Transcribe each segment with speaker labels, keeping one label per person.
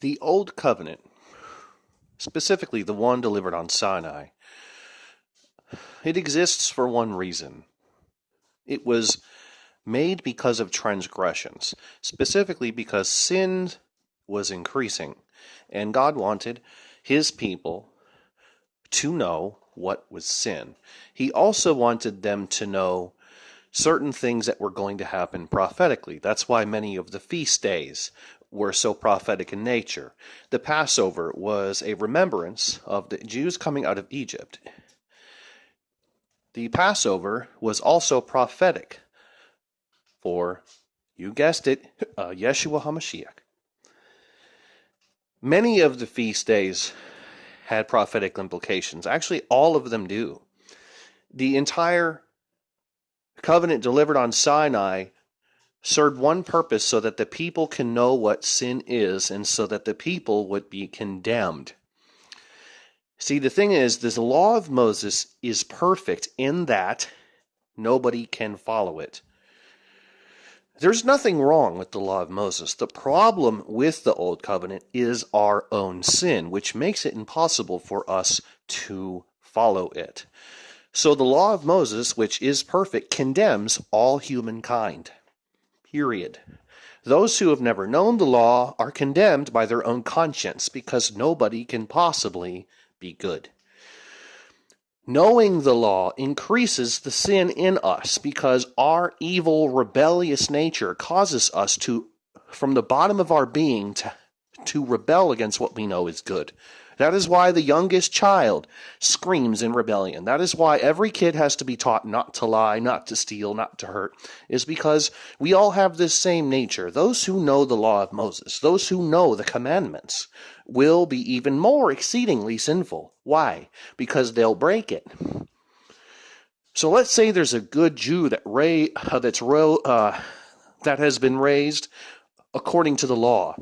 Speaker 1: The Old Covenant, specifically the one delivered on Sinai, it exists for one reason. It was made because of transgressions, specifically because sin was increasing, and God wanted his people to know what was sin. He also wanted them to know certain things that were going to happen prophetically. That's why many of the feast days were so prophetic in nature. The Passover was a remembrance of the Jews coming out of Egypt. The Passover was also prophetic for, you guessed it, Yeshua HaMashiach. Many of the feast days had prophetic implications. Actually, all of them do. The entire covenant delivered on Sinai served one purpose, so that the people can know what sin is and so that the people would be condemned. See, the thing is, this law of Moses is perfect in that nobody can follow it. There's nothing wrong with the law of Moses. The problem with the Old Covenant is our own sin, which makes it impossible for us to follow it. So the law of Moses, which is perfect, condemns all humankind. Period. Those who have never known the law are condemned by their own conscience because nobody can possibly be good. Knowing the law increases the sin in us because our evil, rebellious nature causes us to, from the bottom of our being, to rebel against what we know is good. That is why the youngest child screams in rebellion. That is why every kid has to be taught not to lie, not to steal, not to hurt, is because we all have this same nature. Those who know the law of Moses, those who know the commandments, will be even more exceedingly sinful. Why? Because they'll break it. So let's say there's a good Jew that has been raised according to the law.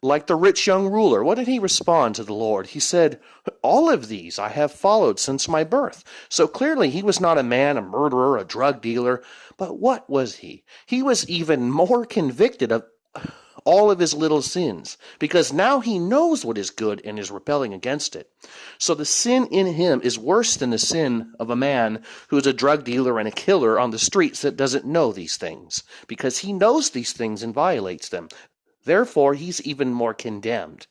Speaker 1: Like the rich young ruler, what did he respond to the Lord? He said, all of these I have followed since my birth. So clearly he was not a man, a murderer, a drug dealer. But what was he? He was even more convicted of all of his little sins, because now he knows what is good and is rebelling against it. So the sin in him is worse than the sin of a man who is a drug dealer and a killer on the streets that doesn't know these things, because he knows these things and violates them. Therefore, he's even more condemned.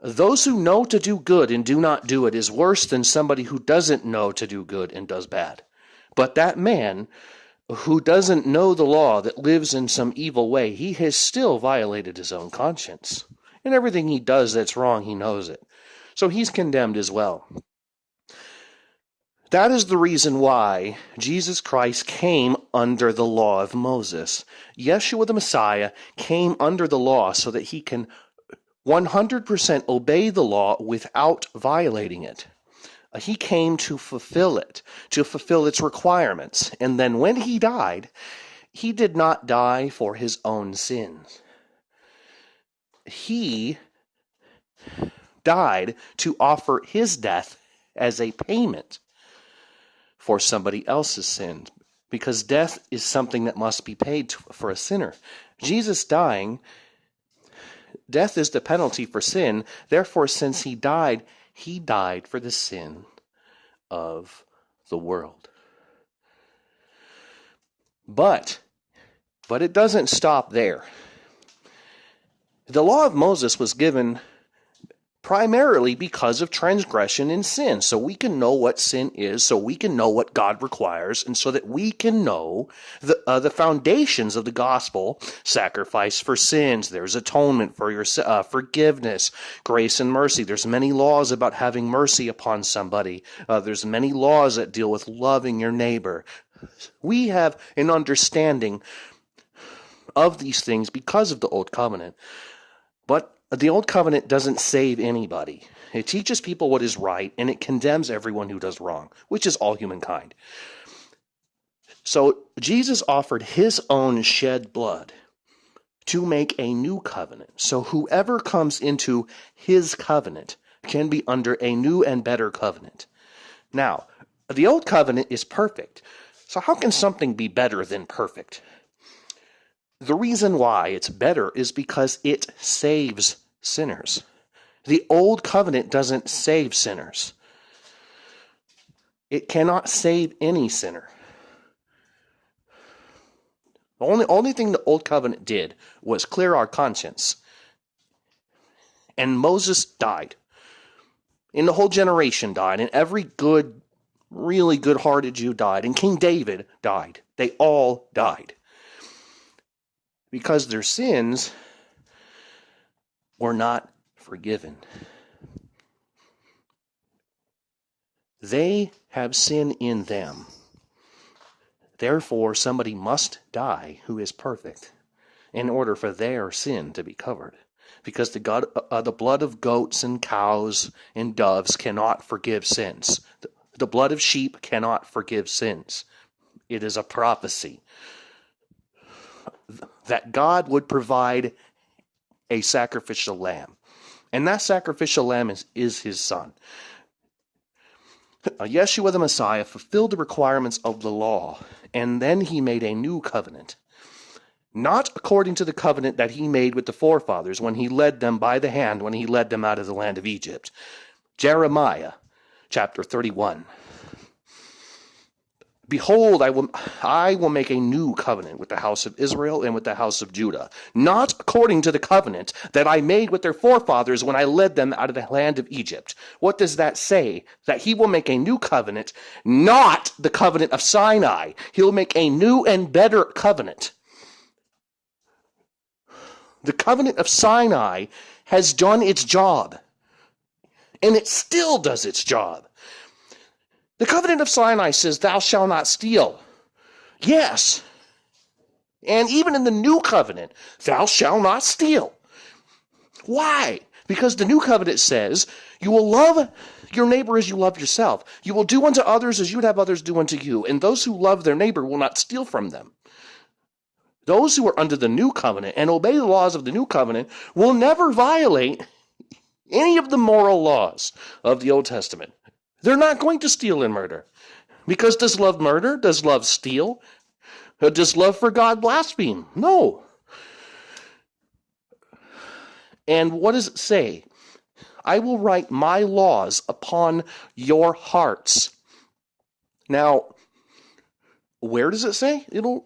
Speaker 1: Those who know to do good and do not do it is worse than somebody who doesn't know to do good and does bad. But that man who doesn't know the law, that lives in some evil way, he has still violated his own conscience. And everything he does that's wrong, he knows it. So he's condemned as well. That is the reason why Jesus Christ came under the law of Moses. Yeshua the Messiah came under the law so that he can 100% obey the law without violating it. He came to fulfill it, to fulfill its requirements. And then when he died, he did not die for his own sins. He died to offer his death as a payment for somebody else's sin, because death is something that must be paid for a sinner. Jesus dying, death is the penalty for sin. Therefore, since he died for the sin of the world. But it doesn't stop there. The law of Moses was given primarily because of transgression and sin, so we can know what sin is, so we can know what God requires, and so that we can know the foundations of the gospel: sacrifice for sins, there's atonement for your forgiveness, grace and mercy. There's many laws about having mercy upon somebody. There's many laws that deal with loving your neighbor. We have an understanding of these things because of the Old Covenant. But the Old Covenant doesn't save anybody. It teaches people what is right, and it condemns everyone who does wrong, which is all humankind. So Jesus offered his own shed blood to make a new covenant. So whoever comes into his covenant can be under a new and better covenant. Now, the Old Covenant is perfect. So how can something be better than perfect? The reason why it's better is because it saves sinners. The old covenant doesn't save sinners. It cannot save any sinner. The only thing the old covenant did was clear our conscience. And Moses died. And the whole generation died. And every good, really good-hearted Jew died. And King David died. They all died. Because their sins were not forgiven. They have sin in them. Therefore, somebody must die who is perfect in order for their sin to be covered. Because the blood of goats and cows and doves cannot forgive sins. The blood of sheep cannot forgive sins. It is a prophecy that God would provide a sacrificial lamb. And that sacrificial lamb is his son. Yeshua the Messiah fulfilled the requirements of the law, and then he made a new covenant. Not according to the covenant that he made with the forefathers when he led them by the hand, when he led them out of the land of Egypt. Jeremiah chapter 31. Behold, I will make a new covenant with the house of Israel and with the house of Judah, not according to the covenant that I made with their forefathers when I led them out of the land of Egypt. What does that say? That he will make a new covenant, not the covenant of Sinai. He'll make a new and better covenant. The covenant of Sinai has done its job, and it still does its job. The covenant of Sinai says, thou shalt not steal. Yes. And even in the new covenant, thou shalt not steal. Why? Because the new covenant says, you will love your neighbor as you love yourself. You will do unto others as you would have others do unto you. And those who love their neighbor will not steal from them. Those who are under the new covenant and obey the laws of the new covenant will never violate any of the moral laws of the Old Testament. They're not going to steal and murder. Because does love murder? Does love steal? Does love for God blaspheme? No. And what does it say? I will write my laws upon your hearts. Now, where does it say it'll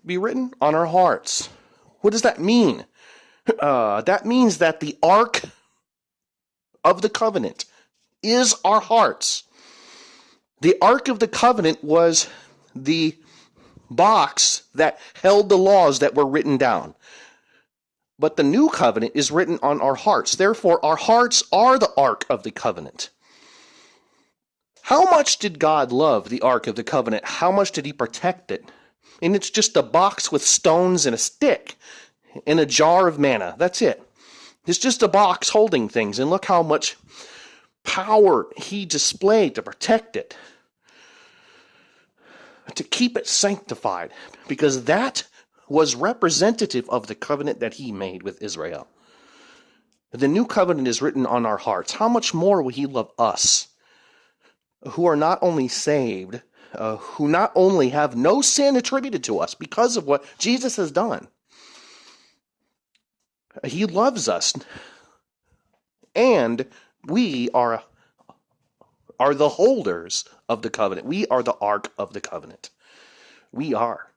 Speaker 1: be written? On our hearts. What does that mean? That means that the ark of the covenant is our hearts. The Ark of the Covenant was the box that held the laws that were written down. But the New Covenant is written on our hearts. Therefore, our hearts are the Ark of the Covenant. How much did God love the Ark of the Covenant? How much did he protect it? And it's just a box with stones and a stick and a jar of manna. That's it. It's just a box holding things. And look how much power he displayed to protect it, to keep it sanctified, because that was representative of the covenant that he made with Israel. The new covenant is written on our hearts. How much more will he love us, who are not only saved, who not only have no sin attributed to us because of what Jesus has done. He loves us, and we are the holders of the covenant. We are the ark of the covenant. We are.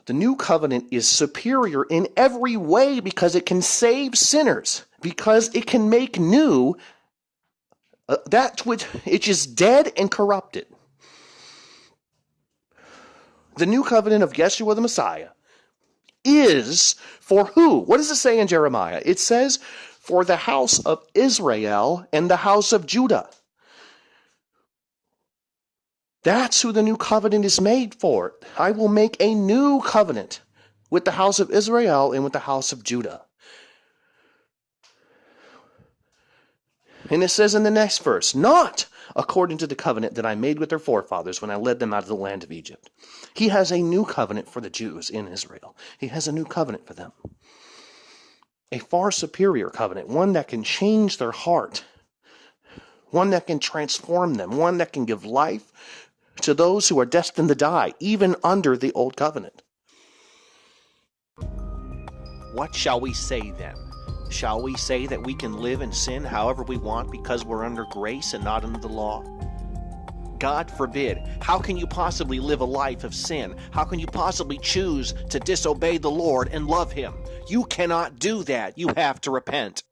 Speaker 1: The new covenant is superior in every way because it can save sinners, because it can make new that which is dead and corrupted. The new covenant of Yeshua the Messiah is for who? What does it say in Jeremiah? It says, for the house of Israel and the house of Judah. That's who the new covenant is made for. I will make a new covenant with the house of Israel and with the house of Judah. And it says in the next verse, not according to the covenant that I made with their forefathers when I led them out of the land of Egypt. He has a new covenant for the Jews in Israel. He has a new covenant for them. A far superior covenant, one that can change their heart, one that can transform them, one that can give life to those who are destined to die, even under the old covenant. What shall we say then? Shall we say that we can live in sin however we want because we're under grace and not under the law? God forbid. How can you possibly live a life of sin? How can you possibly choose to disobey the Lord and love Him? You cannot do that. You have to repent.